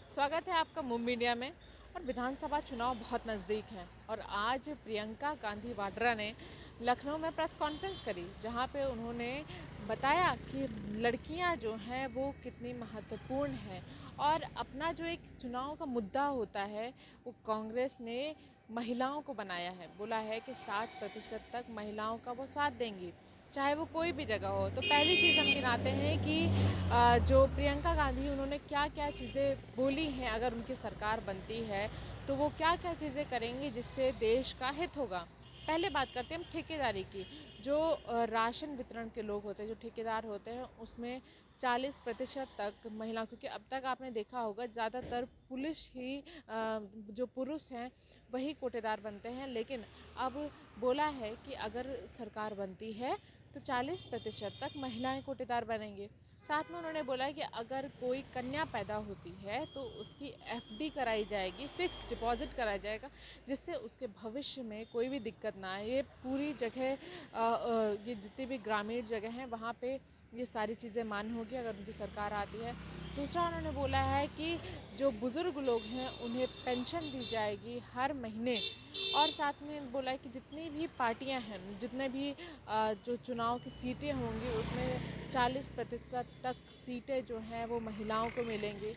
स्वागत है आपका मुंबई मीडिया में। और विधानसभा चुनाव बहुत नज़दीक हैं और आज प्रियंका गांधी वाड्रा ने लखनऊ में प्रेस कॉन्फ्रेंस करी, जहां पे उन्होंने बताया कि लड़कियां जो हैं वो कितनी महत्वपूर्ण हैं और अपना जो एक चुनाव का मुद्दा होता है वो कांग्रेस ने महिलाओं को बनाया है। बोला है कि 60% तक महिलाओं का वो साथ देंगी, चाहे वो कोई भी जगह हो। तो पहली चीज़ हम गिनाते हैं कि जो प्रियंका गांधी उन्होंने क्या क्या चीज़ें बोली हैं, अगर उनकी सरकार बनती है तो वो क्या क्या चीज़ें करेंगी जिससे देश का हित होगा। पहले बात करते हैं हम ठेकेदारी की। जो राशन वितरण के लोग होते हैं, जो ठेकेदार होते हैं, उसमें 40% तक महिलाओं, क्योंकि अब तक आपने देखा होगा ज़्यादातर पुलिस ही जो पुरुष हैं वही कोटेदार बनते हैं, लेकिन अब बोला है कि अगर सरकार बनती है तो 40% तक महिलाएं कोटेदार बनेंगे। साथ में उन्होंने बोला कि अगर कोई कन्या पैदा होती है तो उसकी एफडी कराई जाएगी, फिक्स डिपॉजिट कराया जाएगा, जिससे उसके भविष्य में कोई भी दिक्कत ना आए। ये पूरी जगह ये जितनी भी ग्रामीण जगह हैं वहाँ पे ये सारी चीज़ें मान्य होगी अगर उनकी सरकार आती है। दूसरा उन्होंने बोला है कि जो बुज़ुर्ग लोग हैं उन्हें पेंशन दी जाएगी हर महीने। और साथ में बोला है कि जितनी भी पार्टियां हैं, जितने भी जो चुनाव की सीटें होंगी उसमें 40% तक सीटें जो हैं वो महिलाओं को मिलेंगी।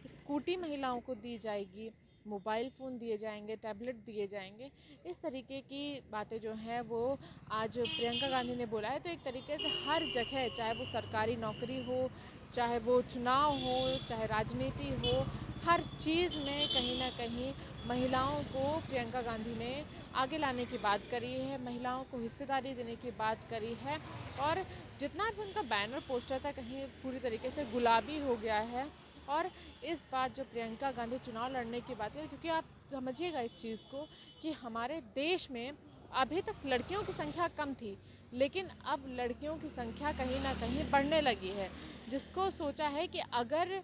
स्कूटी महिलाओं को दी जाएगी, मोबाइल फ़ोन दिए जाएंगे, टैबलेट दिए जाएंगे। इस तरीके की बातें जो हैं वो आज प्रियंका गांधी ने बोला है। तो एक तरीके से हर जगह, चाहे वो सरकारी नौकरी हो, चाहे वो चुनाव हो, चाहे राजनीति हो, हर चीज़ में कहीं ना कहीं महिलाओं को प्रियंका गांधी ने आगे लाने की बात करी है, महिलाओं को हिस्सेदारी देने की बात करी है। और जितना भी उनका बैनर पोस्टर था कहीं पूरी तरीके से गुलाबी हो गया है। और इस बार जो प्रियंका गांधी चुनाव लड़ने की बात है, क्योंकि आप समझिएगा इस चीज़ को कि हमारे देश में अभी तक लड़कियों की संख्या कम थी, लेकिन अब लड़कियों की संख्या कहीं ना कहीं बढ़ने लगी है। जिसको सोचा है कि अगर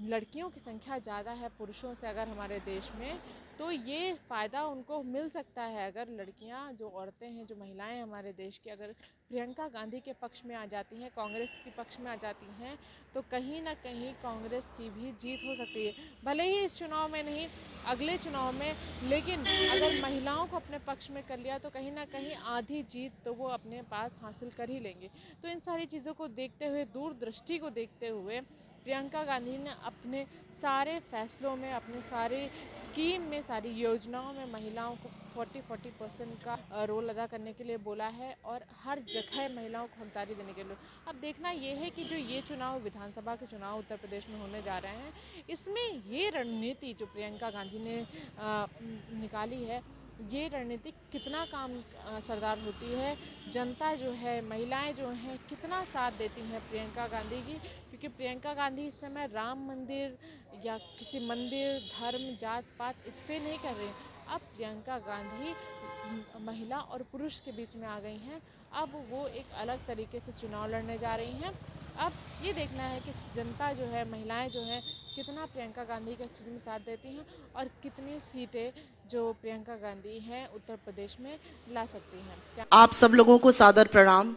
लड़कियों की संख्या ज़्यादा है पुरुषों से अगर हमारे देश में, तो ये फ़ायदा उनको मिल सकता है। अगर लड़कियां, जो औरतें हैं, जो महिलाएं हमारे देश की अगर प्रियंका गांधी के पक्ष में आ जाती हैं, कांग्रेस के पक्ष में आ जाती हैं, तो कहीं ना कहीं कांग्रेस की भी जीत हो सकती है। भले ही इस चुनाव में नहीं, अगले चुनाव में, लेकिन अगर महिलाओं को अपने पक्ष में कर लिया तो कहीं ना कहीं आधी जीत तो वो अपने पास हासिल कर ही लेंगे। तो इन सारी चीज़ों को देखते हुए, दूरदृष्टि को देखते हुए प्रियंका गांधी ने अपने सारे फैसलों में, अपने सारे स्कीम में, सारी योजनाओं में महिलाओं को 40% का रोल अदा करने के लिए बोला है और हर जगह महिलाओं को हकदारी देने के लिए। अब देखना ये है कि जो ये चुनाव, विधानसभा के चुनाव उत्तर प्रदेश में होने जा रहे हैं, इसमें ये रणनीति जो प्रियंका गांधी ने निकाली है, ये रणनीति कितना काम सरदार होती है। जनता जो है, महिलाएं जो हैं, कितना साथ देती हैं प्रियंका गांधी की, क्योंकि प्रियंका गांधी इस समय राम मंदिर या किसी मंदिर, धर्म, जात पात इस पर नहीं कर रही हैं। अब प्रियंका गांधी महिला और पुरुष के बीच में आ गई हैं। अब वो एक अलग तरीके से चुनाव लड़ने जा रही हैं। अब ये देखना है कि जनता जो है, महिलाएं जो हैं, कितना प्रियंका गांधी के चीज़ में साथ देती हैं और कितनी सीटें जो प्रियंका गांधी हैं उत्तर प्रदेश में ला सकती हैं। आप सब लोगों को सादर प्रणाम।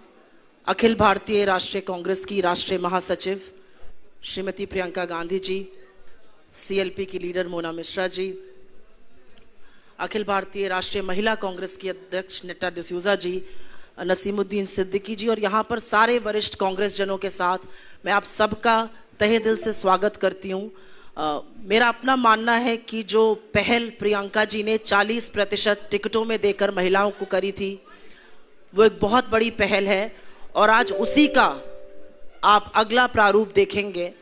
अखिल भारतीय राष्ट्रीय कांग्रेस की राष्ट्रीय महासचिव श्रीमती प्रियंका गांधी जी, सीएलपी की लीडर मोना मिश्रा जी, अखिल भारतीय राष्ट्रीय महिला कांग्रेस की अध्यक्ष नेटा डिसूजा जी, नसीमुद्दीन सिद्दीकी जी और यहाँ पर सारे वरिष्ठ कांग्रेस जनों के साथ मैं आप सबका तहे दिल से स्वागत करती हूँ। मेरा अपना मानना है कि जो पहल प्रियंका जी ने 40% टिकटों में देकर महिलाओं को करी थी, वो एक बहुत बड़ी पहल है और आज उसी का आप अगला प्रारूप देखेंगे।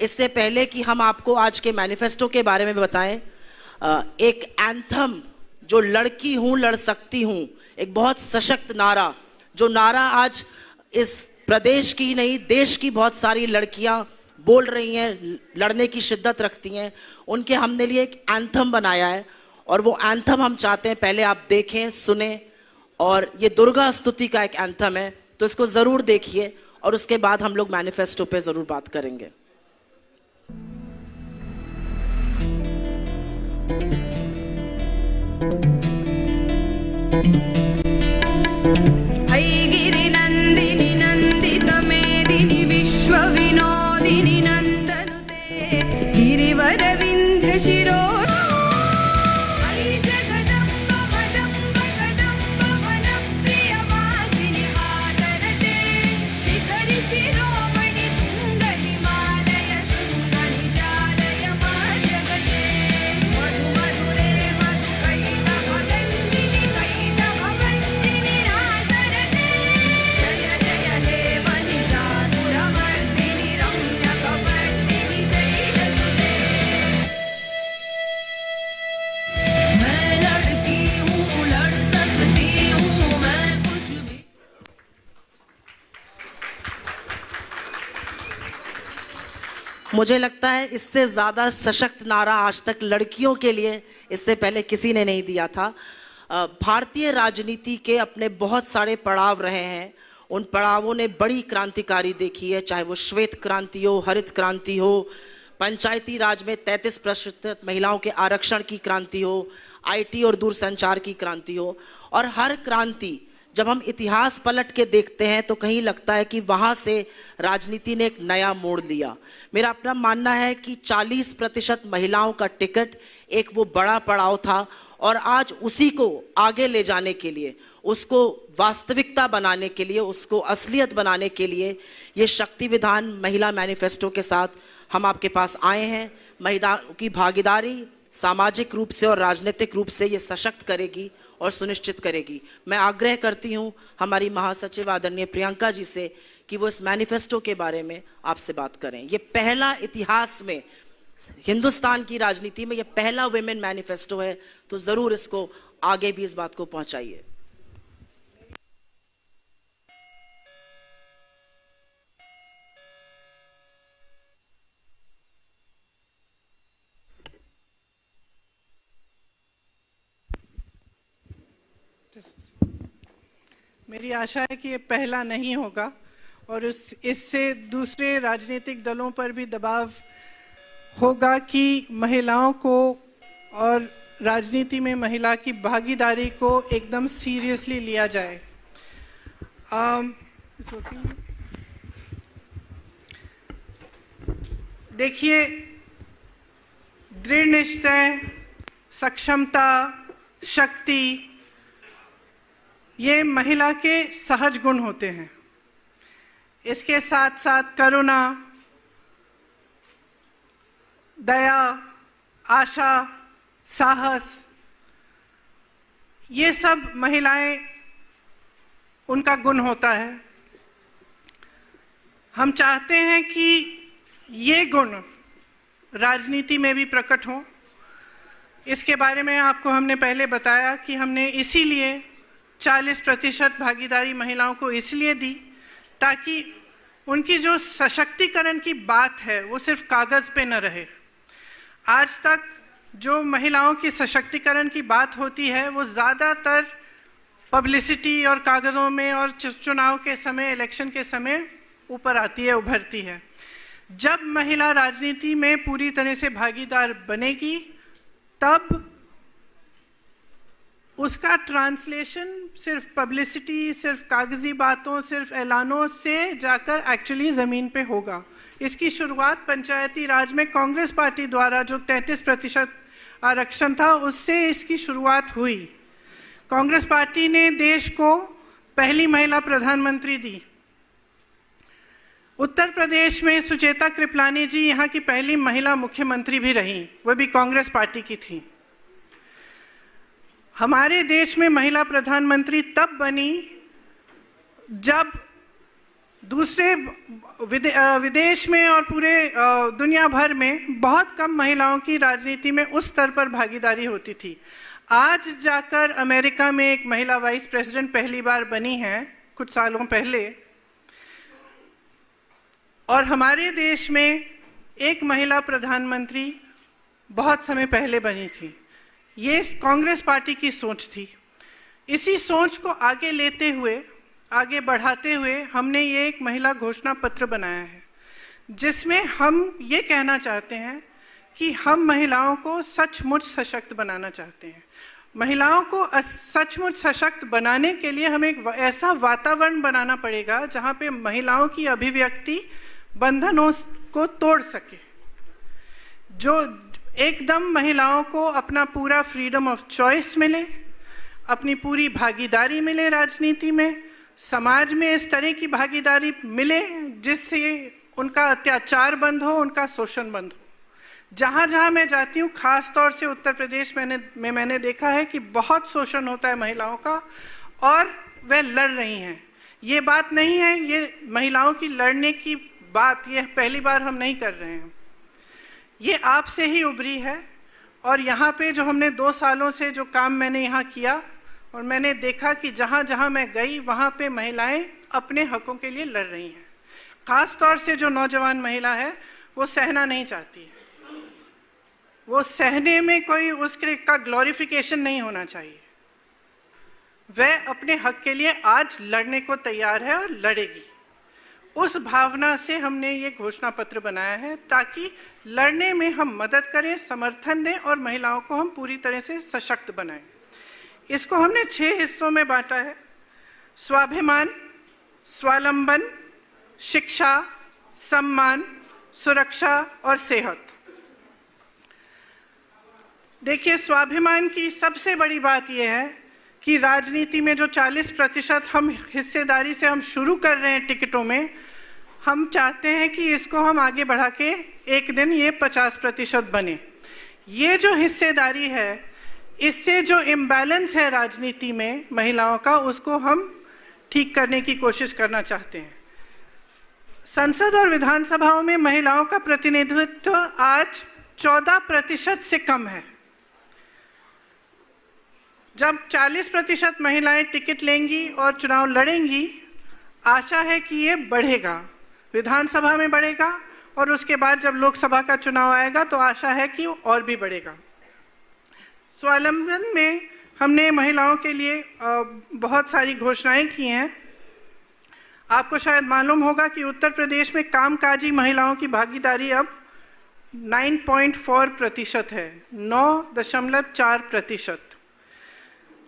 इससे पहले कि हम आपको आज के मैनिफेस्टो के बारे में बताएं, एक एंथम जो लड़की हूं लड़ सकती हूं, एक बहुत सशक्त नारा, जो नारा आज इस प्रदेश की नहीं, देश की बहुत सारी लड़कियां बोल रही हैं, लड़ने की शिद्दत रखती हैं, उनके हमने लिए एक एंथम बनाया है। और वो एंथम हम चाहते हैं पहले आप देखें, सुने। और ये दुर्गा स्तुति का एक एंथम है, तो इसको जरूर देखिए और उसके बाद हम लोग मैनिफेस्टो पे जरूर बात करेंगे। ऐगिरि नंदिनि नंदित मेदिनि विश्व विनोदिनि नंदनुते गिरिवर मुझे लगता है इससे ज्यादा सशक्त नारा आज तक लड़कियों के लिए इससे पहले किसी ने नहीं दिया था। भारतीय राजनीति के अपने बहुत सारे पड़ाव रहे हैं, उन पड़ावों ने बड़ी क्रांतिकारी देखी है, चाहे वो श्वेत क्रांति हो, हरित क्रांति हो, पंचायती राज में 33% महिलाओं के आरक्षण की क्रांति हो, आईटी और दूरसंचार की क्रांति हो। और हर क्रांति जब हम इतिहास पलट के देखते हैं तो कहीं लगता है कि वहां से राजनीति ने एक नया मोड़ लिया। मेरा अपना मानना है कि 40% महिलाओं का टिकट एक वो बड़ा पड़ाव था, और आज उसी को आगे ले जाने के लिए, उसको वास्तविकता बनाने के लिए, उसको असलियत बनाने के लिए ये शक्ति विधान महिला मैनिफेस्टो के साथ हम आपके पास आए हैं। महिलाओं की भागीदारी सामाजिक रूप से और राजनीतिक रूप से ये सशक्त करेगी और सुनिश्चित करेगी। मैं आग्रह करती हूँ हमारी महासचिव आदरणीय प्रियंका जी से कि वो इस मैनिफेस्टो के बारे में आपसे बात करें। ये पहला इतिहास में, हिंदुस्तान की राजनीति में ये पहला वुमेन मैनिफेस्टो है, तो जरूर इसको आगे भी इस बात को पहुंचाइए। मेरी आशा है कि ये पहला नहीं होगा और इससे दूसरे राजनीतिक दलों पर भी दबाव होगा कि महिलाओं को और राजनीति में महिला की भागीदारी को एकदम सीरियसली लिया जाए। देखिए, दृढ़ निश्चय, सक्षमता, शक्ति, ये महिला के सहज गुण होते हैं। इसके साथ साथ करुणा, दया, आशा, साहस, ये सब महिलाएं, उनका गुण होता है। हम चाहते हैं कि ये गुण राजनीति में भी प्रकट हो। इसके बारे में आपको हमने पहले बताया कि हमने इसीलिए 40% भागीदारी महिलाओं को इसलिए दी ताकि उनकी जो सशक्तिकरण की बात है वो सिर्फ कागज पे न रहे। आज तक जो महिलाओं की सशक्तिकरण की बात होती है वो ज़्यादातर पब्लिसिटी और कागज़ों में और चुनाव के समय, इलेक्शन के समय ऊपर आती है, उभरती है। जब महिला राजनीति में पूरी तरह से भागीदार बनेगी तब उसका ट्रांसलेशन सिर्फ पब्लिसिटी, सिर्फ कागजी बातों, सिर्फ ऐलानों से जाकर एक्चुअली ज़मीन पे होगा। इसकी शुरुआत पंचायती राज में कांग्रेस पार्टी द्वारा जो 33% आरक्षण था उससे इसकी शुरुआत हुई। कांग्रेस पार्टी ने देश को पहली महिला प्रधानमंत्री दी। उत्तर प्रदेश में सुचेता कृपलानी जी यहाँ की पहली महिला मुख्यमंत्री भी रही, वह भी कांग्रेस पार्टी की थी। हमारे देश में महिला प्रधानमंत्री तब बनी जब दूसरे विदेश में और पूरे दुनिया भर में बहुत कम महिलाओं की राजनीति में उस स्तर पर भागीदारी होती थी। आज जाकर अमेरिका में एक महिला वाइस प्रेसिडेंट पहली बार बनी है कुछ सालों पहले, और हमारे देश में एक महिला प्रधानमंत्री बहुत समय पहले बनी थी। ये कांग्रेस पार्टी की सोच थी। इसी सोच को आगे लेते हुए, आगे बढ़ाते हुए हमने ये एक महिला घोषणा पत्र बनाया है जिसमें हम ये कहना चाहते हैं कि हम महिलाओं को सचमुच सशक्त बनाना चाहते हैं। महिलाओं को सचमुच सशक्त बनाने के लिए हमें एक ऐसा वातावरण बनाना पड़ेगा जहाँ पे महिलाओं की अभिव्यक्ति बंधनों को तोड़ सके, जो एकदम महिलाओं को अपना पूरा फ्रीडम ऑफ चॉइस मिले, अपनी पूरी भागीदारी मिले राजनीति में, समाज में इस तरह की भागीदारी मिले जिससे उनका अत्याचार बंद हो, उनका शोषण बंद हो। जहाँ जहाँ मैं जाती हूँ, खास तौर से उत्तर प्रदेश में मैंने देखा है कि बहुत शोषण होता है महिलाओं का और वह लड़ रही हैं। ये बात नहीं है, ये महिलाओं की लड़ने की बात ये पहली बार हम नहीं कर रहे हैं, ये आपसे ही उभरी है। और यहाँ पे जो हमने 2 सालों से जो काम मैंने यहाँ किया, और मैंने देखा कि जहाँ जहाँ मैं गई वहाँ पे महिलाएं अपने हकों के लिए लड़ रही हैं। खास तौर से जो नौजवान महिला है वो सहना नहीं चाहती है। वो सहने में कोई उसके का ग्लोरिफिकेशन नहीं होना चाहिए। वह अपने हक के लिए आज लड़ने को तैयार है और लड़ेगी। उस भावना से हमने ये घोषणा पत्र बनाया है ताकि लड़ने में हम मदद करें, समर्थन दें और महिलाओं को हम पूरी तरह से सशक्त बनाएं। इसको हमने 6 हिस्सों में बांटा है: स्वाभिमान, स्वावलंबन, शिक्षा, सम्मान, सुरक्षा और सेहत। देखिए, स्वाभिमान की सबसे बड़ी बात यह है कि राजनीति में जो 40% हम हिस्सेदारी से हम शुरू कर रहे हैं टिकटों में, हम चाहते हैं कि इसको हम आगे बढ़ा के एक दिन ये 50% बने। ये जो हिस्सेदारी है, इससे जो इम्बैलेंस है राजनीति में महिलाओं का, उसको हम ठीक करने की कोशिश करना चाहते हैं। संसद और विधानसभाओं में महिलाओं का प्रतिनिधित्व आज 14% से कम है। जब 40% महिलाएं टिकट लेंगी और चुनाव लड़ेंगी, आशा है कि ये बढ़ेगा, विधानसभा में बढ़ेगा और उसके बाद जब लोकसभा का चुनाव आएगा तो आशा है कि और भी बढ़ेगा। स्वावलंबन में हमने महिलाओं के लिए बहुत सारी घोषणाएं की हैं। आपको शायद मालूम होगा कि उत्तर प्रदेश में कामकाजी महिलाओं की भागीदारी अब 9.4% है, 9.4%।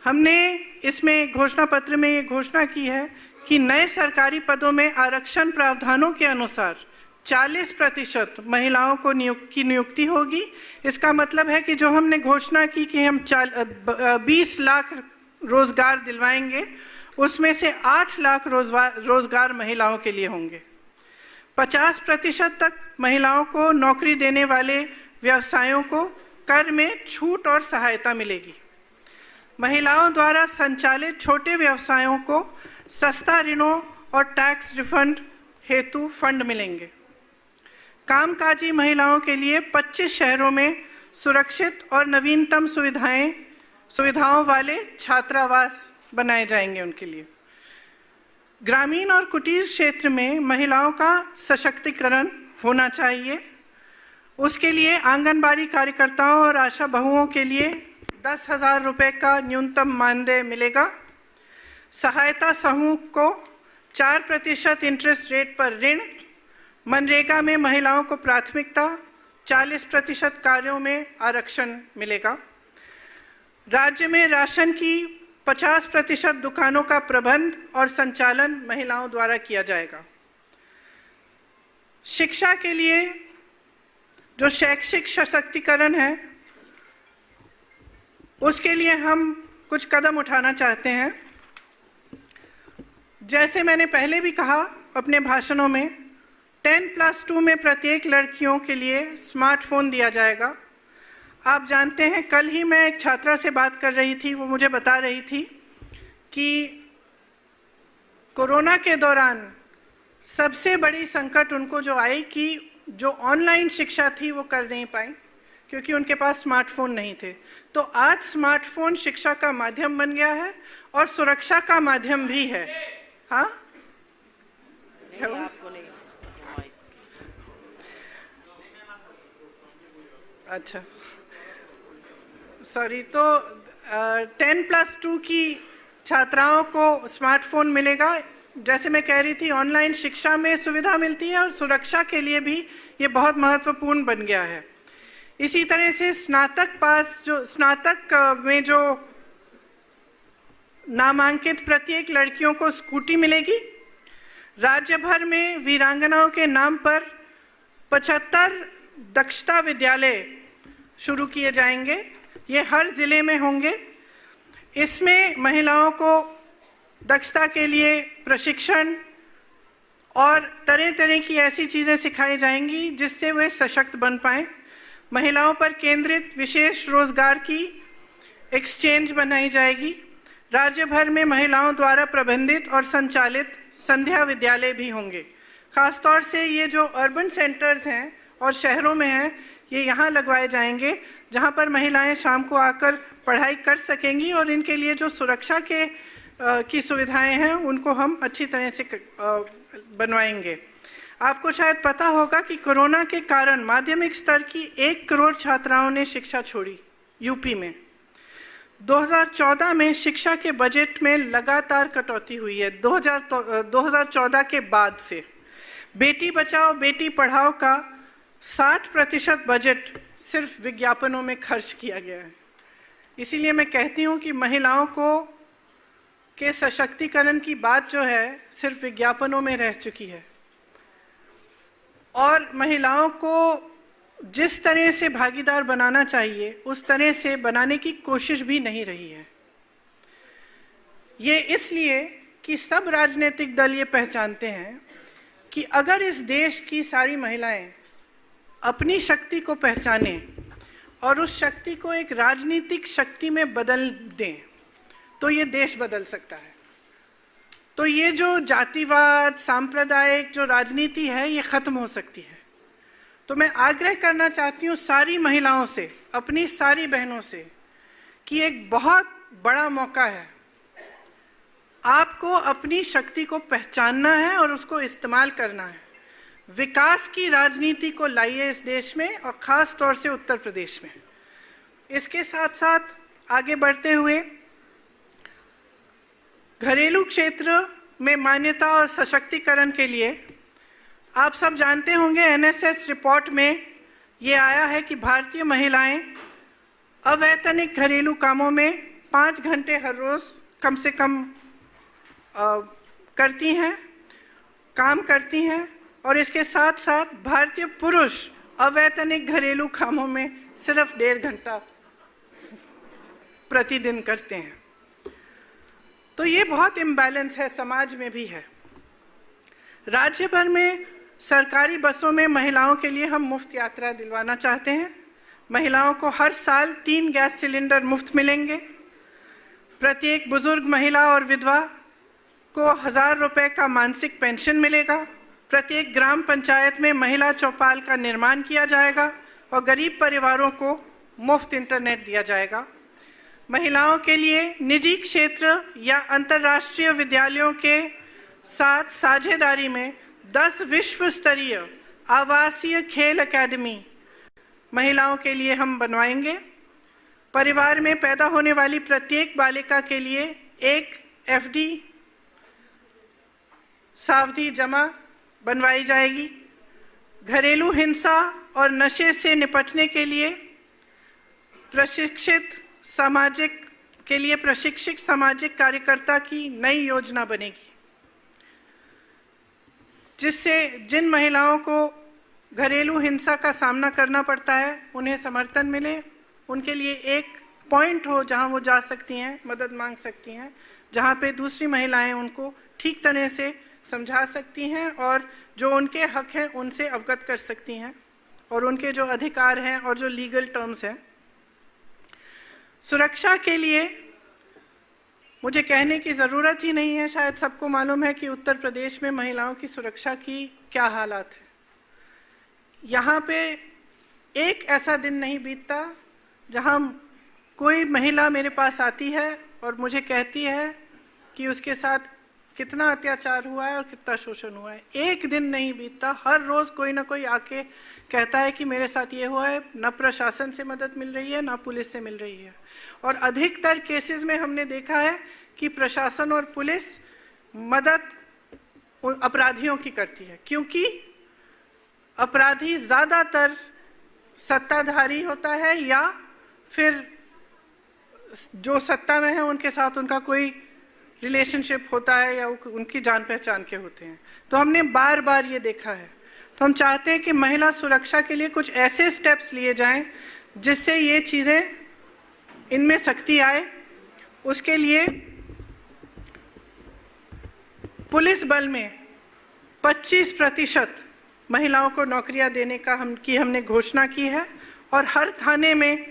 हमने इसमें घोषणा पत्र में ये घोषणा की है कि नए सरकारी पदों में आरक्षण प्रावधानों के अनुसार 40% महिलाओं को नियुक्ति होगी। इसका मतलब है कि जो हमने घोषणा की कि हम 20 लाख रोजगार दिलवाएंगे, उसमें से 8 लाख रोजगार महिलाओं के लिए होंगे। 50% तक महिलाओं को नौकरी देने वाले व्यवसायों को कर में छूट और सहायता मिलेगी। महिलाओं द्वारा संचालित छोटे व्यवसायों को सस्ता ऋणों और टैक्स रिफंड हेतु फंड मिलेंगे। कामकाजी महिलाओं के लिए 25 शहरों में सुरक्षित और नवीनतम सुविधाओं वाले छात्रावास बनाए जाएंगे उनके लिए। ग्रामीण और कुटीर क्षेत्र में महिलाओं का सशक्तिकरण होना चाहिए। उसके लिए आंगनबाड़ी कार्यकर्ताओं और आशा बहुओं के लिए 10,000 रुपये का न्यूनतम मानदेय मिलेगा। सहायता समूह को 4% इंटरेस्ट रेट पर ऋण, मनरेगा में महिलाओं को प्राथमिकता, 40% कार्यों में आरक्षण मिलेगा। राज्य में राशन की 50% दुकानों का प्रबंध और संचालन महिलाओं द्वारा किया जाएगा। शिक्षा के लिए जो शैक्षिक सशक्तिकरण है, उसके लिए हम कुछ कदम उठाना चाहते हैं। जैसे मैंने पहले भी कहा अपने भाषणों में, 10+2 में प्रत्येक लड़कियों के लिए स्मार्टफोन दिया जाएगा। आप जानते हैं, कल ही मैं एक छात्रा से बात कर रही थी, वो मुझे बता रही थी कि कोरोना के दौरान सबसे बड़ी संकट उनको जो आई कि जो ऑनलाइन शिक्षा थी वो कर नहीं पाई क्योंकि उनके पास स्मार्टफोन नहीं थे। तो आज स्मार्टफोन शिक्षा का माध्यम बन गया है और सुरक्षा का माध्यम भी है। हाँ, आपको नहीं। अच्छा, सॉरी। तो 10+2 की छात्राओं को स्मार्टफोन मिलेगा। जैसे मैं कह रही थी, ऑनलाइन शिक्षा में सुविधा मिलती है और सुरक्षा के लिए भी ये बहुत महत्वपूर्ण बन गया है। इसी तरह से स्नातक में जो नामांकित प्रत्येक लड़कियों को स्कूटी मिलेगी। राज्य भर में वीरांगनाओं के नाम पर 75 दक्षता विद्यालय शुरू किए जाएंगे। ये हर जिले में होंगे। इसमें महिलाओं को दक्षता के लिए प्रशिक्षण और तरह तरह की ऐसी चीज़ें सिखाई जाएंगी जिससे वे सशक्त बन पाएं। महिलाओं पर केंद्रित विशेष रोजगार की एक्सचेंज बनाई जाएगी। राज्य भर में महिलाओं द्वारा प्रबंधित और संचालित संध्या विद्यालय भी होंगे। खासतौर से ये जो अर्बन सेंटर्स हैं और शहरों में हैं, ये यहाँ लगवाए जाएंगे जहाँ पर महिलाएं शाम को आकर पढ़ाई कर सकेंगी और इनके लिए जो सुरक्षा की सुविधाएं हैं उनको हम अच्छी तरह से बनवाएंगे। आपको शायद पता होगा कि कोरोना के कारण माध्यमिक स्तर की 1 करोड़ छात्राओं ने शिक्षा छोड़ी यूपी में। 2014 में शिक्षा के बजट में लगातार कटौती हुई है। 2014 के बाद से बेटी बचाओ बेटी पढ़ाओ का 60% बजट सिर्फ विज्ञापनों में खर्च किया गया है। इसीलिए मैं कहती हूँ कि महिलाओं के सशक्तिकरण की बात जो है सिर्फ विज्ञापनों में रह चुकी है, और महिलाओं को जिस तरह से भागीदार बनाना चाहिए उस तरह से बनाने की कोशिश भी नहीं रही है। ये इसलिए कि सब राजनीतिक दल ये पहचानते हैं कि अगर इस देश की सारी महिलाएं अपनी शक्ति को पहचानें और उस शक्ति को एक राजनीतिक शक्ति में बदल दें तो ये देश बदल सकता है। तो ये जो जातिवाद, सांप्रदायिक जो राजनीति है ये खत्म हो सकती है। तो मैं आग्रह करना चाहती हूँ सारी महिलाओं से, अपनी सारी बहनों से, कि एक बहुत बड़ा मौका है। आपको अपनी शक्ति को पहचानना है और उसको इस्तेमाल करना है। विकास की राजनीति को लाइए इस देश में, और खास तौर से उत्तर प्रदेश में। इसके साथ साथ आगे बढ़ते हुए घरेलू क्षेत्र में मान्यता और सशक्तिकरण के लिए आप सब जानते होंगे, एनएसएस रिपोर्ट में ये आया है कि भारतीय महिलाएं अवैतनिक घरेलू कामों में 5 घंटे हर रोज कम से कम काम करती हैं, और इसके साथ साथ भारतीय पुरुष अवैतनिक घरेलू कामों में सिर्फ 1.5 घंटा प्रतिदिन करते हैं। तो ये बहुत इम्बैलेंस है, समाज में भी है। राज्य भर में सरकारी बसों में महिलाओं के लिए हम मुफ्त यात्रा दिलवाना चाहते हैं। महिलाओं को हर साल 3 गैस सिलेंडर मुफ्त मिलेंगे। प्रत्येक बुजुर्ग महिला और विधवा को 1000 रुपए का मासिक पेंशन मिलेगा। प्रत्येक ग्राम पंचायत में महिला चौपाल का निर्माण किया जाएगा और गरीब परिवारों को मुफ्त इंटरनेट दिया जाएगा। महिलाओं के लिए निजी क्षेत्र या अंतर्राष्ट्रीय विद्यालयों के साथ साझेदारी में 10 विश्व स्तरीय आवासीय खेल अकादमी महिलाओं के लिए हम बनवाएंगे। परिवार में पैदा होने वाली प्रत्येक बालिका के लिए एक एफडी सावधि जमा बनवाई जाएगी। घरेलू हिंसा और नशे से निपटने के लिए प्रशिक्षित सामाजिक कार्यकर्ता की नई योजना बनेगी, जिससे जिन महिलाओं को घरेलू हिंसा का सामना करना पड़ता है उन्हें समर्थन मिले। उनके लिए एक पॉइंट हो जहां वो जा सकती हैं, मदद मांग सकती हैं, जहां पे दूसरी महिलाएं उनको ठीक तरह से समझा सकती हैं और जो उनके हक हैं उनसे अवगत कर सकती हैं, और उनके जो अधिकार हैं और जो लीगल टर्म्स हैं। सुरक्षा के लिए मुझे कहने की ज़रूरत ही नहीं है, शायद सबको मालूम है कि उत्तर प्रदेश में महिलाओं की सुरक्षा की क्या हालात है। यहाँ पे एक ऐसा दिन नहीं बीतता जहाँ कोई महिला मेरे पास आती है और मुझे कहती है कि उसके साथ कितना अत्याचार हुआ है और कितना शोषण हुआ है। एक दिन नहीं बीतता, हर रोज़ कोई ना कोई आके कहता है कि मेरे साथ ये हुआ है। न प्रशासन से मदद मिल रही है, न पुलिस से मिल रही है, और अधिकतर केसेस में हमने देखा है कि प्रशासन और पुलिस मदद अपराधियों की करती है, क्योंकि अपराधी ज़्यादातर सत्ताधारी होता है या फिर जो सत्ता में है उनके साथ उनका कोई रिलेशनशिप होता है या उनकी जान पहचान के होते हैं। तो हमने बार बार ये देखा है। तो हम चाहते हैं कि महिला सुरक्षा के लिए कुछ ऐसे स्टेप्स लिए जाएं जिससे ये चीज़ें, इनमें सख्ती आए। उसके लिए पुलिस बल में 25% महिलाओं को नौकरियां देने का हमने घोषणा की है, और हर थाने में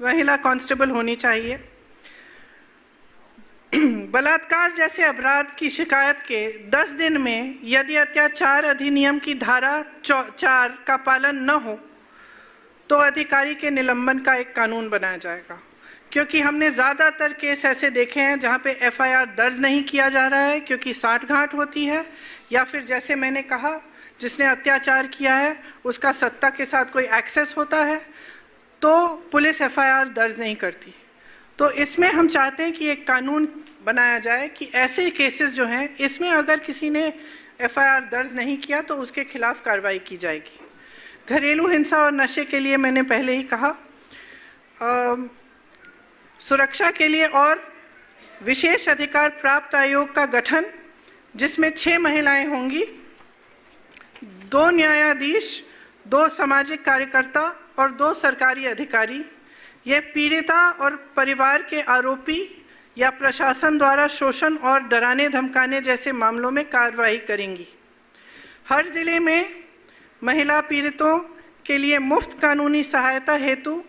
महिला कांस्टेबल होनी चाहिए। बलात्कार जैसे अपराध की शिकायत के 10 दिन में यदि अत्याचार अधिनियम की धारा 4 का पालन न हो तो अधिकारी के निलंबन का एक कानून बनाया जाएगा। क्योंकि हमने ज़्यादातर केस ऐसे देखे हैं जहाँ पे एफआईआर दर्ज नहीं किया जा रहा है क्योंकि साठगांठ होती है, या फिर जैसे मैंने कहा जिसने अत्याचार किया है उसका सत्ता के साथ कोई एक्सेस होता है तो पुलिस एफआईआर दर्ज नहीं करती। तो इसमें हम चाहते हैं कि एक कानून बनाया जाए कि ऐसे केसेस जो हैं इसमें अगर किसी ने एफआईआर दर्ज नहीं किया तो उसके खिलाफ कार्रवाई की जाएगी। घरेलू हिंसा और नशे के लिए मैंने पहले ही कहा, सुरक्षा के लिए और विशेष अधिकार प्राप्त आयोग का गठन जिसमें 6 महिलाएं होंगी, 2 न्यायाधीश, 2 सामाजिक कार्यकर्ता और 2 सरकारी अधिकारी। ये पीड़िता और परिवार के आरोपी या प्रशासन द्वारा शोषण और डराने धमकाने जैसे मामलों में कार्रवाई करेंगी। हर जिले में महिला पीड़ितों के लिए मुफ्त कानूनी सहायता हेतु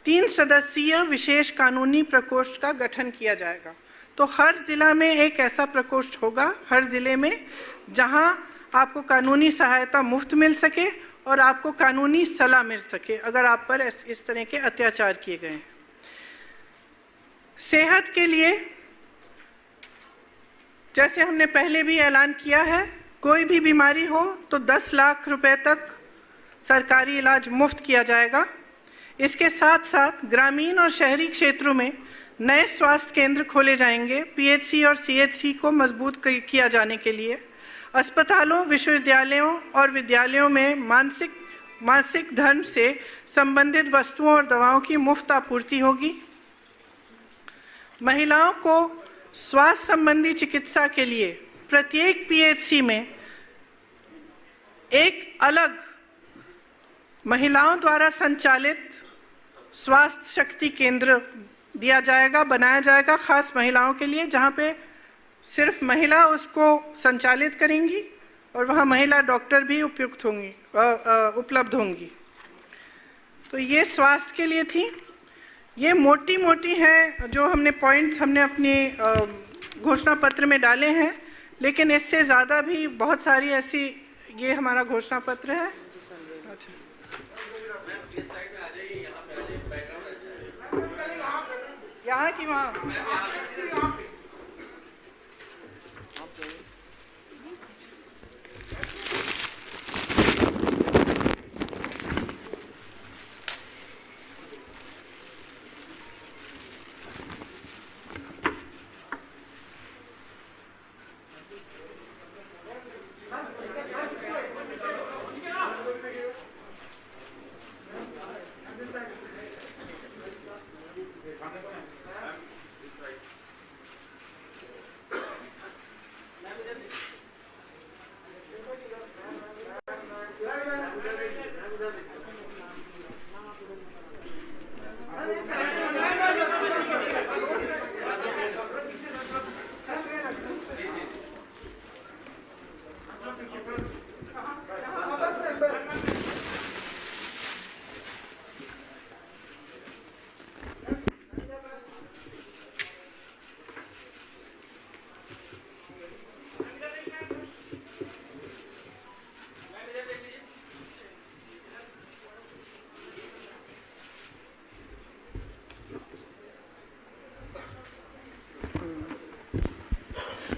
3 सदस्यीय विशेष कानूनी प्रकोष्ठ का गठन किया जाएगा। तो हर जिला में एक ऐसा प्रकोष्ठ होगा, हर जिले में, जहां आपको कानूनी सहायता मुफ्त मिल सके और आपको कानूनी सलाह मिल सके अगर आप पर इस तरह के अत्याचार किए गए हैं। सेहत के लिए जैसे हमने पहले भी ऐलान किया है, कोई भी बीमारी हो तो 10 लाख रुपए तक सरकारी इलाज मुफ्त किया जाएगा। इसके साथ साथ ग्रामीण और शहरी क्षेत्रों में नए स्वास्थ्य केंद्र खोले जाएंगे। पीएचसी और सीएचसी को मजबूत किया जाने के लिए अस्पतालों, विश्वविद्यालयों और विद्यालयों में मानसिक धर्म से संबंधित वस्तुओं और दवाओं की मुफ्त आपूर्ति होगी। महिलाओं को स्वास्थ्य संबंधी चिकित्सा के लिए प्रत्येक पीएचसी में एक अलग महिलाओं द्वारा संचालित स्वास्थ्य शक्ति केंद्र दिया जाएगा, बनाया जाएगा खास महिलाओं के लिए, जहां पे सिर्फ महिला उसको संचालित करेंगी और वहाँ महिला डॉक्टर भी उपयुक्त होंगी, उपलब्ध होंगी। तो ये स्वास्थ्य के लिए थी। ये मोटी मोटी है जो हमने पॉइंट्स हमने अपनी घोषणा पत्र में डाले हैं, लेकिन इससे ज़्यादा भी बहुत सारी ऐसी, ये हमारा घोषणा पत्र है। यहाँ की वहाँ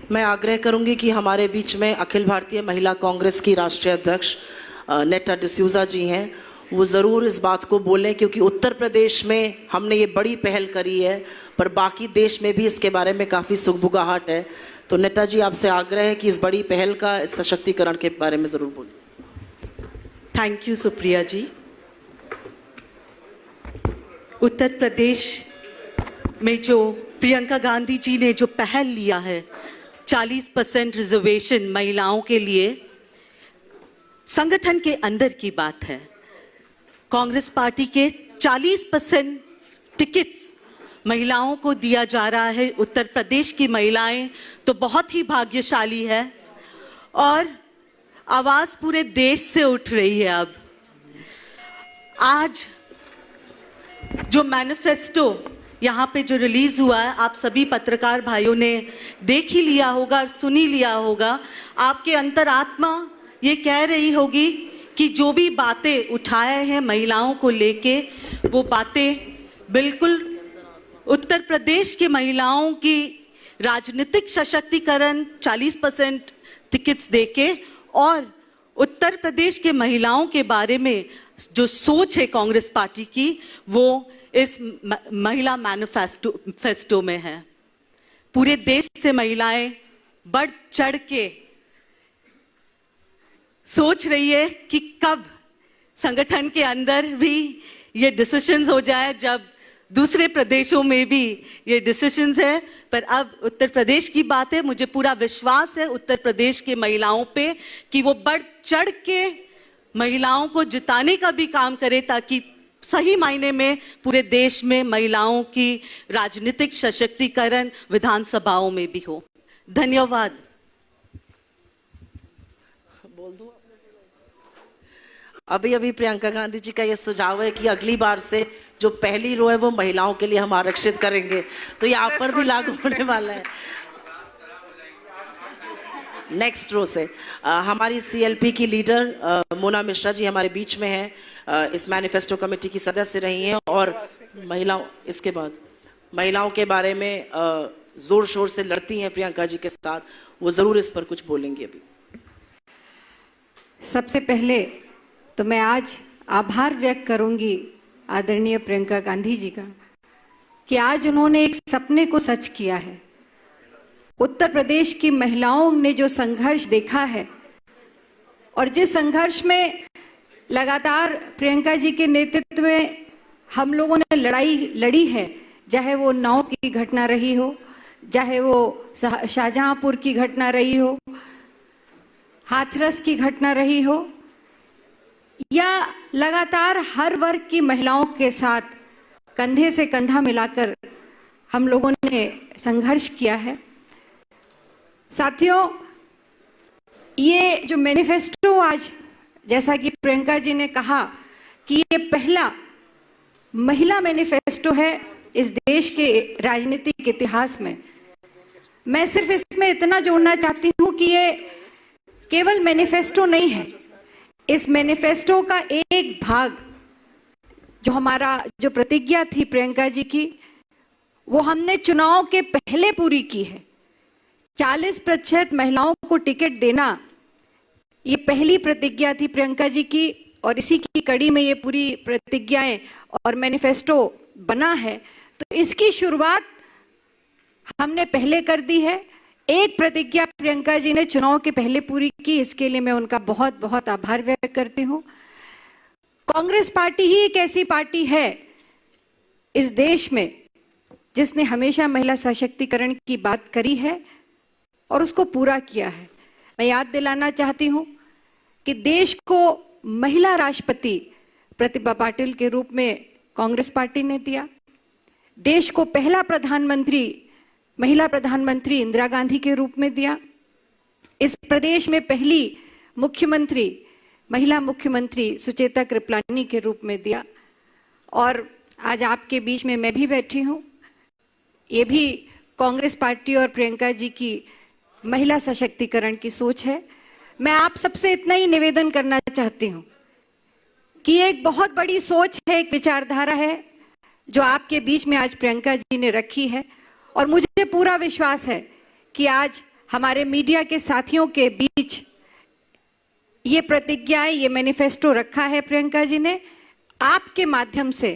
मैं आग्रह करूंगी कि हमारे बीच में अखिल भारतीय महिला कांग्रेस की राष्ट्रीय अध्यक्ष नेटा डिसूजा जी हैं, वो ज़रूर इस बात को बोलें, क्योंकि उत्तर प्रदेश में हमने ये बड़ी पहल करी है पर बाकी देश में भी इसके बारे में काफ़ी सुगबुगाहट है। तो नेटा जी, आपसे आग्रह है कि इस बड़ी पहल का, इस सशक्तिकरण के बारे में ज़रूर बोलें। थैंक यू सुप्रिया जी। उत्तर प्रदेश में जो प्रियंका गांधी जी ने जो पहल लिया है 40% रिजर्वेशन महिलाओं के लिए, संगठन के अंदर की बात है। कांग्रेस पार्टी के 40% टिकट्स महिलाओं को दिया जा रहा है। उत्तर प्रदेश की महिलाएं तो बहुत ही भाग्यशाली है और आवाज पूरे देश से उठ रही है। अब आज जो मैनिफेस्टो यहाँ पे जो रिलीज हुआ है, आप सभी पत्रकार भाइयों ने देख ही लिया होगा और सुन ही लिया होगा। आपके अंतरात्मा ये कह रही होगी कि जो भी बातें उठाए हैं महिलाओं को लेके, वो बातें बिल्कुल उत्तर प्रदेश की महिलाओं की राजनीतिक सशक्तिकरण 40% टिकट्स देके और उत्तर प्रदेश के महिलाओं के बारे में जो सोच है कांग्रेस पार्टी की वो इस महिला मैनिफेस्टो में है। पूरे देश से महिलाएं बढ़ चढ़ के सोच रही है कि कब संगठन के अंदर भी ये डिसीजंस हो जाए, जब दूसरे प्रदेशों में भी ये डिसीजंस है। पर अब उत्तर प्रदेश की बात है, मुझे पूरा विश्वास है उत्तर प्रदेश के महिलाओं पे कि वो बढ़ चढ़ के महिलाओं को जिताने का भी काम करे, ताकि सही मायने में पूरे देश में महिलाओं की राजनीतिक सशक्तिकरण विधानसभाओं में भी हो। धन्यवाद। अभी अभी प्रियंका गांधी जी का ये सुझाव है कि अगली बार से जो पहली रो है वो महिलाओं के लिए हम आरक्षित करेंगे, तो ये आप पर भी लागू होने वाला है। नेक्स्ट रो से हमारी सीएलपी की लीडर मोना मिश्रा जी हमारे बीच में है, इस मैनिफेस्टो कमेटी की सदस्य रही हैं और इसके बाद महिलाओं के बारे में जोर शोर से लड़ती हैं प्रियंका जी के साथ, वो जरूर इस पर कुछ बोलेंगी। अभी सबसे पहले तो मैं आज आभार व्यक्त करूंगी आदरणीय प्रियंका गांधी जी का कि आज उन्होंने एक सपने को सच किया है। उत्तर प्रदेश की महिलाओं ने जो संघर्ष देखा है और जिस संघर्ष में लगातार प्रियंका जी के नेतृत्व में हम लोगों ने लड़ाई लड़ी है, चाहे वो 9 की घटना रही हो, चाहे वो शाहजहांपुर की घटना रही हो, हाथरस की घटना रही हो, या लगातार हर वर्ग की महिलाओं के साथ कंधे से कंधा मिलाकर हम लोगों ने संघर्ष किया है। साथियों, ये जो मैनिफेस्टो आज, जैसा कि प्रियंका जी ने कहा कि ये पहला महिला मैनिफेस्टो है इस देश के राजनीतिक इतिहास में, मैं सिर्फ इसमें इतना जोड़ना चाहती हूं कि ये केवल मैनिफेस्टो नहीं है। इस मैनिफेस्टो का एक भाग जो हमारा जो प्रतिज्ञा थी प्रियंका जी की, वो हमने चुनाव के पहले पूरी की है। 40% महिलाओं को टिकट देना, ये पहली प्रतिज्ञा थी प्रियंका जी की और इसी की कड़ी में ये पूरी प्रतिज्ञाएं और मैनिफेस्टो बना है। तो इसकी शुरुआत हमने पहले कर दी है। एक प्रतिज्ञा प्रियंका जी ने चुनाव के पहले पूरी की, इसके लिए मैं उनका बहुत बहुत आभार व्यक्त करती हूं। कांग्रेस पार्टी ही एक ऐसी पार्टी है इस देश में जिसने हमेशा महिला सशक्तिकरण की बात करी है और उसको पूरा किया है। मैं याद दिलाना चाहती हूं कि देश को महिला राष्ट्रपति प्रतिभा पाटिल के रूप में कांग्रेस पार्टी ने दिया। देश को पहला महिला प्रधानमंत्री इंदिरा गांधी के रूप में दिया। इस प्रदेश में पहली महिला मुख्यमंत्री सुचेता कृपलानी के रूप में दिया। और आज आपके बीच में मैं भी बैठी हूं, ये भी कांग्रेस पार्टी और प्रियंका जी की महिला सशक्तिकरण की सोच है। मैं आप सबसे इतना ही निवेदन करना चाहती हूं कि एक बहुत बड़ी सोच है, एक विचारधारा है जो आपके बीच में आज प्रियंका जी ने रखी है। और मुझे पूरा विश्वास है कि आज हमारे मीडिया के साथियों के बीच ये प्रतिज्ञाएं, ये मैनिफेस्टो रखा है प्रियंका जी ने। आपके माध्यम से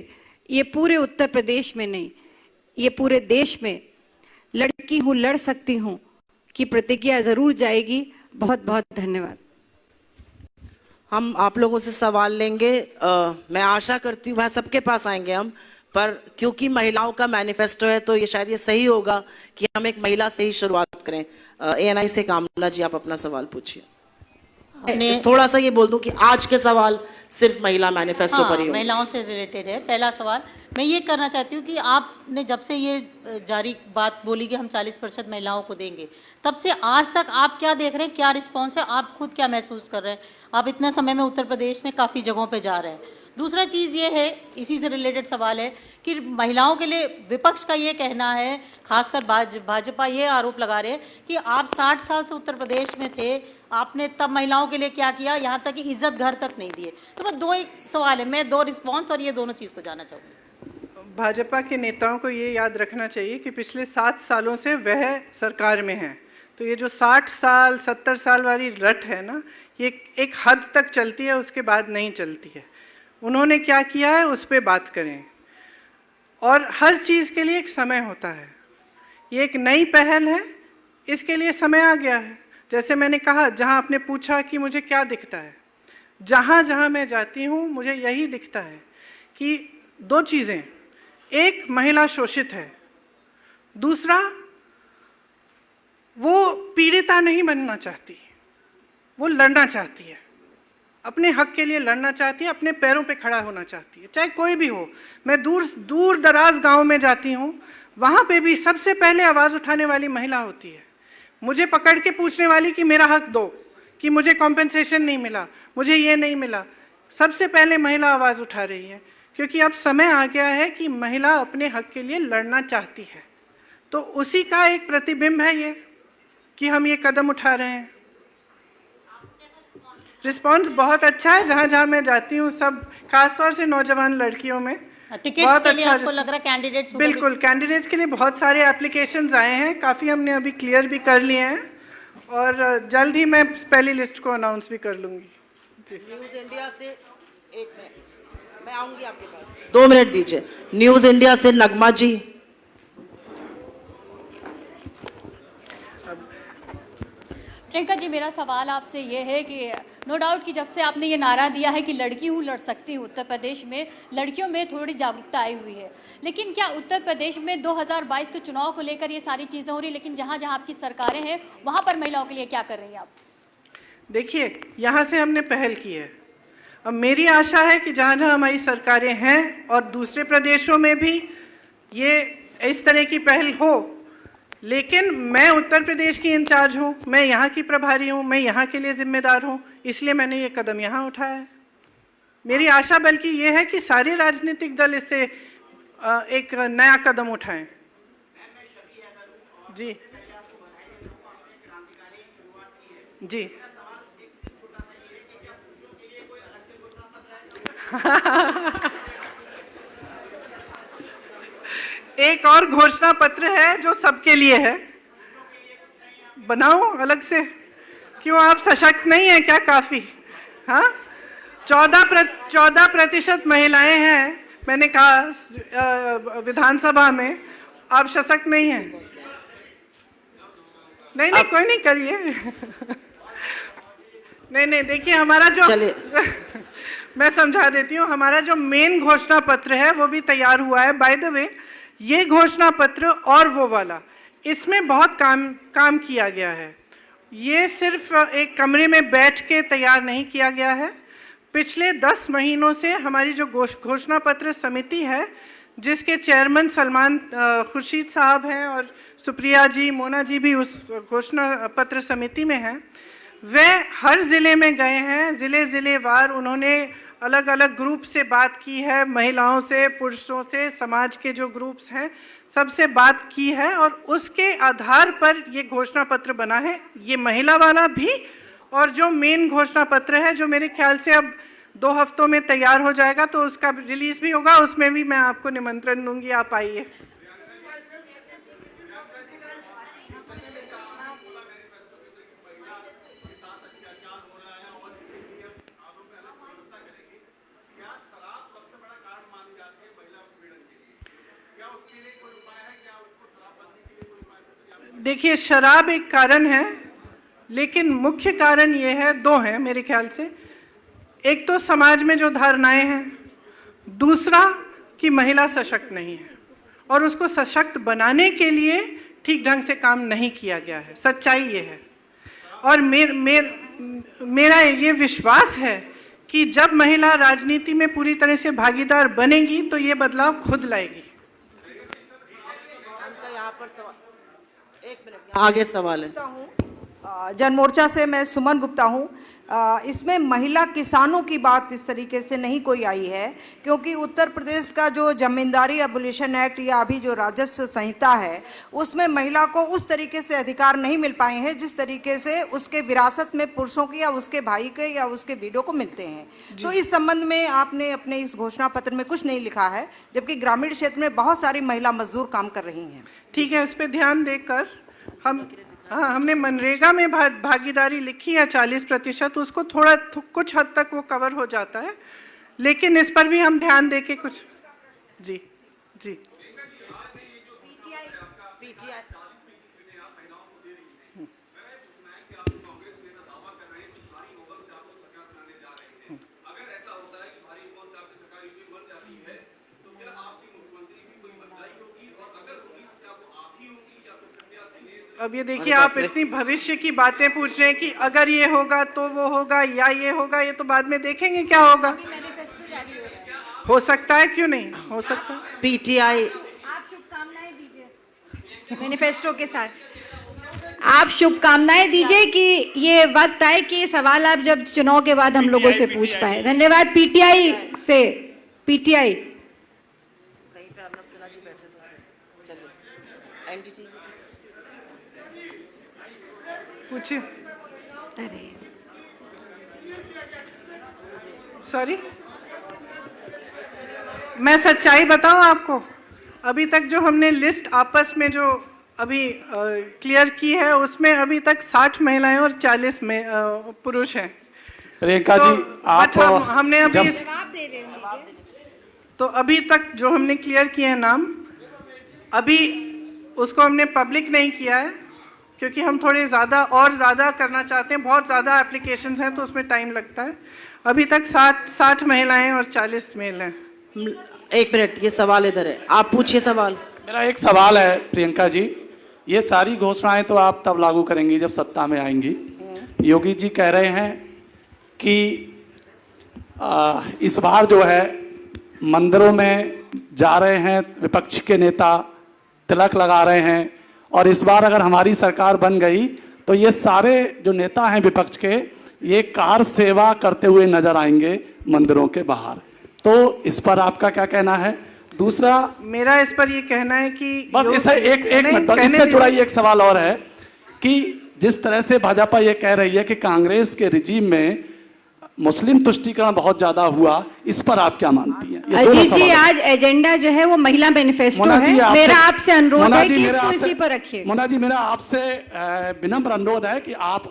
ये पूरे उत्तर प्रदेश में नहीं, ये पूरे देश में लड़की हूं, लड़ सकती हूं की प्रतिज्ञा जरूर जाएगी। बहुत बहुत धन्यवाद। हम आप लोगों से सवाल लेंगे। मैं आशा करती हूँ सबके पास आएंगे हम, पर क्योंकि महिलाओं का मैनिफेस्टो है तो ये शायद ये सही होगा कि हम एक महिला से ही शुरुआत करें। एएनआई से कामना जी, आप अपना सवाल पूछिए। थोड़ा सा ये बोल दूं कि आज के सवाल सिर्फ महिला मैनिफेस्टो पर ही होंगे। महिलाओं से रिलेटेड है। पहला सवाल मैं ये करना चाहती हूँ कि आपने जब से ये जारी बात बोली कि हम 40% महिलाओं को देंगे, तब से आज तक आप क्या देख रहे हैं, क्या रिस्पॉन्स है, आप खुद क्या महसूस कर रहे हैं? आप इतने समय में उत्तर प्रदेश में काफ़ी जगहों पे जा रहे हैं। दूसरा चीज़ ये है, इसी से रिलेटेड सवाल है कि महिलाओं के लिए विपक्ष का ये कहना है, खासकर भाजपा ये आरोप लगा रहे हैं कि आप 60 साल से उत्तर प्रदेश में थे, आपने तब महिलाओं के लिए क्या किया, यहाँ तक कि इज्जत घर तक नहीं दिए। तो मैं एक सवाल है, मैं 2 रिस्पॉन्स और ये दोनों चीज़ को जानना चाहूँगी। भाजपा के नेताओं को ये याद रखना चाहिए कि पिछले 7 सालों से वह सरकार में है। तो ये जो 60 साल 70 साल वाली रट है ना, ये एक हद तक चलती है, उसके बाद नहीं चलती है। उन्होंने क्या किया है उस पर बात करें, और हर चीज़ के लिए एक समय होता है। ये एक नई पहल है, इसके लिए समय आ गया है। जैसे मैंने कहा, जहाँ आपने पूछा कि मुझे क्या दिखता है, जहाँ जहाँ मैं जाती हूँ मुझे यही दिखता है कि 2 चीज़ें, एक महिला शोषित है, दूसरा वो पीड़िता नहीं बनना चाहती, वो लड़ना चाहती है, अपने हक के लिए लड़ना चाहती है, अपने पैरों पे खड़ा होना चाहती है, चाहे कोई भी हो। मैं दूर दराज गांव में जाती हूँ, वहाँ पे भी सबसे पहले आवाज़ उठाने वाली महिला होती है, मुझे पकड़ के पूछने वाली कि मेरा हक दो, कि मुझे कॉम्पेंसेशन नहीं मिला, मुझे ये नहीं मिला। सबसे पहले महिला आवाज़ उठा रही है, क्योंकि अब समय आ गया है कि महिला अपने हक के लिए लड़ना चाहती है। तो उसी का एक प्रतिबिंब है ये कि हम ये कदम उठा रहे हैं। रिस्पांस बहुत अच्छा है, जहाँ जहाँ मैं जाती हूँ, सब खासतौर से नौजवान लड़कियों में टिकट्स के लिए आपको लग रहा है कैंडिडेट्स? बिल्कुल, कैंडिडेट्स के लिए बहुत सारे एप्लीकेशंस आए हैं, काफ़ी हमने अभी क्लियर भी कर लिए हैं, और जल्द ही मैं पहली लिस्ट को अनाउंस भी कर लूँगी। न्यूज़ इंडिया से 1 मिनट, मैं आऊँगी आपके पास, 2 मिनट दीजिए। न्यूज़ इंडिया से नगमा जी। प्रियंका जी, मेरा सवाल आपसे ये है कि नो डाउट कि जब से आपने ये नारा दिया है कि लड़की हूँ लड़ सकती हूँ, उत्तर प्रदेश में लड़कियों में थोड़ी जागरूकता आई हुई है, लेकिन क्या उत्तर प्रदेश में 2022 के चुनाव को लेकर ये सारी चीज़ें हो रही, लेकिन जहाँ जहाँ आपकी सरकारें हैं वहाँ पर महिलाओं के लिए क्या कर रही हैं आप? देखिए, यहाँ से हमने पहल की है। अब मेरी आशा है कि जहाँ जहाँ हमारी सरकारें हैं और दूसरे प्रदेशों में भी ये इस तरह की पहल हो, लेकिन मैं उत्तर प्रदेश की इंचार्ज हूँ, मैं यहाँ की प्रभारी हूँ, मैं यहाँ के लिए जिम्मेदार हूँ, इसलिए मैंने ये कदम यहाँ उठाया है। मेरी आशा बल्कि ये है कि सारे राजनीतिक दल इससे एक नया कदम उठाएं। जी जी एक और घोषणा पत्र है जो सबके लिए है, बनाओ अलग से। क्यों, आप सशक्त नहीं है क्या? काफी, हाँ, 14% महिलाएं हैं, मैंने कहा विधानसभा में, आप सशक्त नहीं हैं। नहीं नहीं, कोई नहीं, करिए। नहीं, देखिए हमारा जो मैं समझा देती हूँ, हमारा जो मेन घोषणा पत्र है वो भी तैयार हुआ है। बाय द वे, ये घोषणा पत्र और वो वाला, इसमें बहुत काम किया गया है। ये सिर्फ एक कमरे में बैठ के तैयार नहीं किया गया है। पिछले 10 महीनों से हमारी जो घोषणा पत्र समिति है, जिसके चेयरमैन सलमान खुर्शीद साहब हैं और सुप्रिया जी, मोना जी भी उस घोषणा पत्र समिति में हैं, वे हर ज़िले में गए हैं। ज़िले वार उन्होंने अलग अलग ग्रुप से बात की है, महिलाओं से, पुरुषों से, समाज के जो ग्रुप्स हैं सबसे बात की है, और उसके आधार पर ये घोषणा पत्र बना है। ये महिला वाला भी, और जो मेन घोषणा पत्र है जो मेरे ख्याल से अब 2 हफ्तों में तैयार हो जाएगा, तो उसका रिलीज भी होगा, उसमें भी मैं आपको निमंत्रण दूंगी, आप आइए। देखिए, शराब एक कारण है, लेकिन मुख्य कारण ये है, 2 हैं मेरे ख्याल से। एक तो समाज में जो धारणाएं हैं, दूसरा कि महिला सशक्त नहीं है, और उसको सशक्त बनाने के लिए ठीक ढंग से काम नहीं किया गया है। सच्चाई ये है, और मेरा ये विश्वास है कि जब महिला राजनीति में पूरी तरह से भागीदार बनेगी तो ये बदलाव खुद लाएगी। यहाँ पर सवाल, 1 मिनट, आगे सवाल है। जनमोर्चा से मैं सुमन गुप्ता हूँ। इसमें महिला किसानों की बात इस तरीके से नहीं कोई आई है, क्योंकि उत्तर प्रदेश का जो जमींदारी एबोलिशन एक्ट या अभी जो राजस्व संहिता है उसमें महिला को उस तरीके से अधिकार नहीं मिल पाए हैं जिस तरीके से उसके विरासत में पुरुषों की या उसके भाई के या उसके बीडो को मिलते हैं। तो इस संबंध में आपने अपने इस घोषणा पत्र में कुछ नहीं लिखा है, जबकि ग्रामीण क्षेत्र में बहुत सारी महिला मजदूर काम कर रही हैं। ठीक है, इस पे ध्यान देकर हमने मनरेगा में भागीदारी लिखी है 40%, उसको थोड़ा कुछ हद तक वो कवर हो जाता है, लेकिन इस पर भी हम ध्यान देके कुछ जी जी अब ये देखिए, आप इतनी भविष्य की बातें पूछ रहे हैं कि अगर ये होगा तो वो होगा या ये होगा, ये तो बाद में देखेंगे क्या होगा। हो सकता है, क्यों नहीं हो सकता। पीटीआई आप शुभकामनाएं दीजिए मैनिफेस्टो के साथ, आप शुभकामनाएं दीजिए कि ये वक्त आए कि सवाल आप जब चुनाव के बाद हम लोगों से पूछ पाए। धन्यवाद। पीटीआई से पीटीआई पूछिए। अरे सॉरी, मैं सच्चाई बताऊं आपको, अभी तक जो हमने लिस्ट आपस में जो अभी क्लियर की है उसमें अभी तक 60 महिलाएं और 40 पुरुष हैं। प्रियंका तो, जी आप हमने अभी जवाब दे रहे हैं, तो अभी तक जो हमने क्लियर किए हैं नाम, अभी उसको हमने पब्लिक नहीं किया है क्योंकि हम थोड़े ज़्यादा करना चाहते हैं। बहुत ज़्यादा एप्लीकेशंस हैं तो उसमें टाइम लगता है। अभी तक 60 महिलाएं और 40 मेल हैं। एक मिनट, ये सवाल इधर है, आप पूछिए सवाल। मेरा एक सवाल है प्रियंका जी, ये सारी घोषणाएं तो आप तब लागू करेंगी जब सत्ता में आएंगी। योगी जी कह रहे हैं कि इस बार जो है मंदिरों में जा रहे हैं विपक्ष के नेता, तिलक लगा रहे हैं, और इस बार अगर हमारी सरकार बन गई तो ये सारे जो नेता हैं विपक्ष के, ये कार सेवा करते हुए नजर आएंगे मंदिरों के बाहर। तो इस पर आपका क्या कहना है? दूसरा मेरा इस पर ये कहना है कि बस इसे एक मिनट, इससे जुड़ा ही एक सवाल और है कि जिस तरह से भाजपा ये कह रही है कि कांग्रेस के रिजीम में मुस्लिम तुष्टीकरण बहुत ज्यादा हुआ, इस पर आप क्या मानती हैं? अजीत जी, आज एजेंडा जो है वो महिला मैनिफेस्टो है। मेरा आपसे अनुरोध है कि इसको इसी पर रखिए। मोना जी, मेरा आपसे विनम्र अनुरोध है कि आप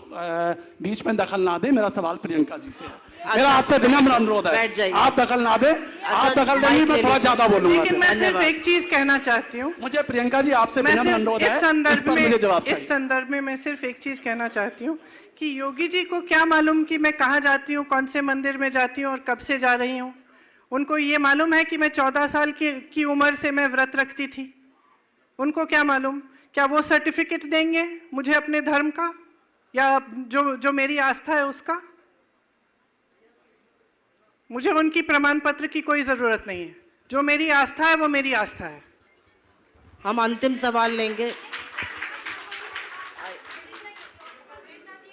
बीच में दखल ना दें। मेरा सवाल प्रियंका जी से है। मेरा आपसे विनम्र अनुरोध है, आप दखल ना दें। आप दखल देंगे मैं थोड़ा ज्यादा बोलूंगा। लेकिन मैं सिर्फ एक चीज कहना चाहती हूँ। मुझे प्रियंका जी आपसे विनम्र अनुरोध है, इस पर मुझे जवाब चाहिए। इस संदर्भ में मैं सिर्फ एक चीज कहना चाहती हूँ कि योगी जी को क्या मालूम कि मैं कहाँ जाती हूँ, कौन से मंदिर में जाती हूँ और कब से जा रही हूँ। उनको ये मालूम है कि मैं 14 साल की उम्र से मैं व्रत रखती थी। उनको क्या मालूम? क्या वो सर्टिफिकेट देंगे मुझे अपने धर्म का या जो मेरी आस्था है उसका? मुझे उनकी प्रमाण पत्र की कोई जरूरत नहीं है। जो मेरी आस्था है वो मेरी आस्था है। हम अंतिम सवाल लेंगे।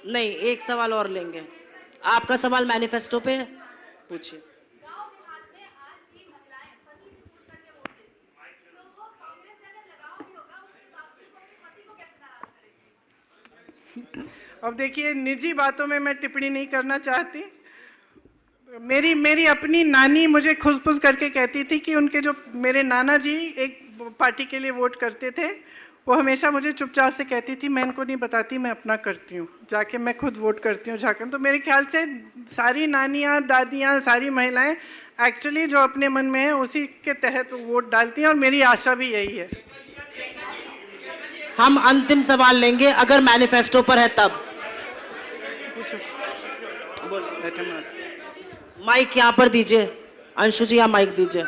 नहीं, एक सवाल और लेंगे। आपका सवाल मैनिफेस्टो पे है, पूछिए। अब देखिए, निजी बातों में मैं टिप्पणी नहीं करना चाहती। मेरी अपनी नानी मुझे खुश करके कहती थी कि उनके जो मेरे नाना जी एक पार्टी के लिए वोट करते थे, वो हमेशा मुझे चुपचाप से कहती थी मैं इनको नहीं बताती, मैं अपना करती हूँ, जाके मैं खुद वोट करती हूँ जाकर। तो मेरे ख्याल से सारी नानियाँ, दादियाँ, सारी महिलाएं एक्चुअली जो अपने मन में है उसी के तहत वोट डालती हैं, और मेरी आशा भी यही है। हम अंतिम सवाल लेंगे, अगर मैनिफेस्टो पर है तब। माइक यहाँ पर दीजिए, अंशु जी यहाँ माइक दीजिए।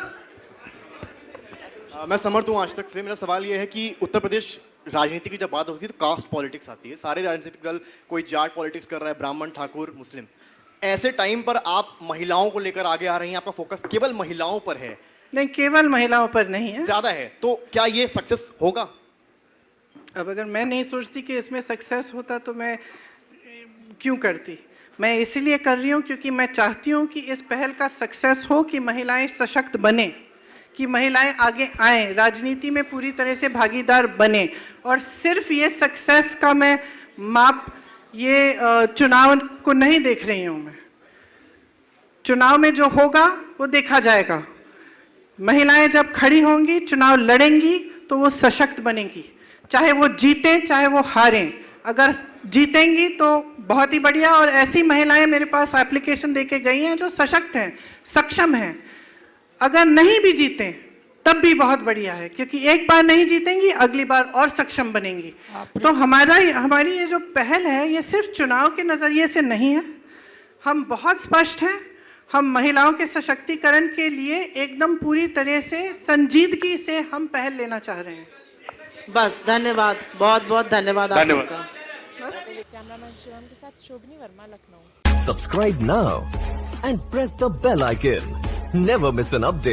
मैं समर्थ हूँ आज तक से। मेरा सवाल ये है कि उत्तर प्रदेश राजनीति की जब बात होती है तो कास्ट पॉलिटिक्स आती है। सारे राजनीतिक दल, कोई जाट पॉलिटिक्स कर रहा है, ब्राह्मण, ठाकुर, मुस्लिम। ऐसे टाइम पर आप महिलाओं को लेकर आगे आ रही हैं, आपका फोकस केवल महिलाओं पर है। नहीं, केवल महिलाओं पर नहीं है, ज्यादा है। तो क्या ये सक्सेस होगा? अब अगर मैं नहीं सोचती कि इसमें सक्सेस होता तो मैं क्यों करती। मैं इसीलिए कर रही हूँ क्योंकि मैं चाहती हूँ कि इस पहल का सक्सेस हो, कि महिलाएं सशक्त बने, कि महिलाएं आगे आएं, राजनीति में पूरी तरह से भागीदार बने। और सिर्फ ये सक्सेस का मैं माप ये चुनाव को नहीं देख रही हूँ। मैं चुनाव में जो होगा वो देखा जाएगा। महिलाएं जब खड़ी होंगी, चुनाव लड़ेंगी, तो वो सशक्त बनेंगी, चाहे वो जीतें चाहे वो हारें। अगर जीतेंगी तो बहुत ही बढ़िया, और ऐसी महिलाएं मेरे पास एप्लीकेशन देके गई हैं जो सशक्त हैं, सक्षम हैं। अगर नहीं भी जीतें तब भी बहुत बढ़िया है, क्योंकि एक बार नहीं जीतेंगी, अगली बार और सक्षम बनेंगी। तो हमारी ये जो पहल है ये सिर्फ चुनाव के नज़रिए से नहीं है। हम बहुत स्पष्ट हैं, हम महिलाओं के सशक्तिकरण के लिए एकदम पूरी तरह से संजीदगी से हम पहल लेना चाह रहे हैं। बस धन्यवाद, बहुत बहुत धन्यवाद आपका। कैमरामैन शिवम के साथ शोभनी Verma, Lucknow. Subscribe now and press the bell icon. Never miss an update.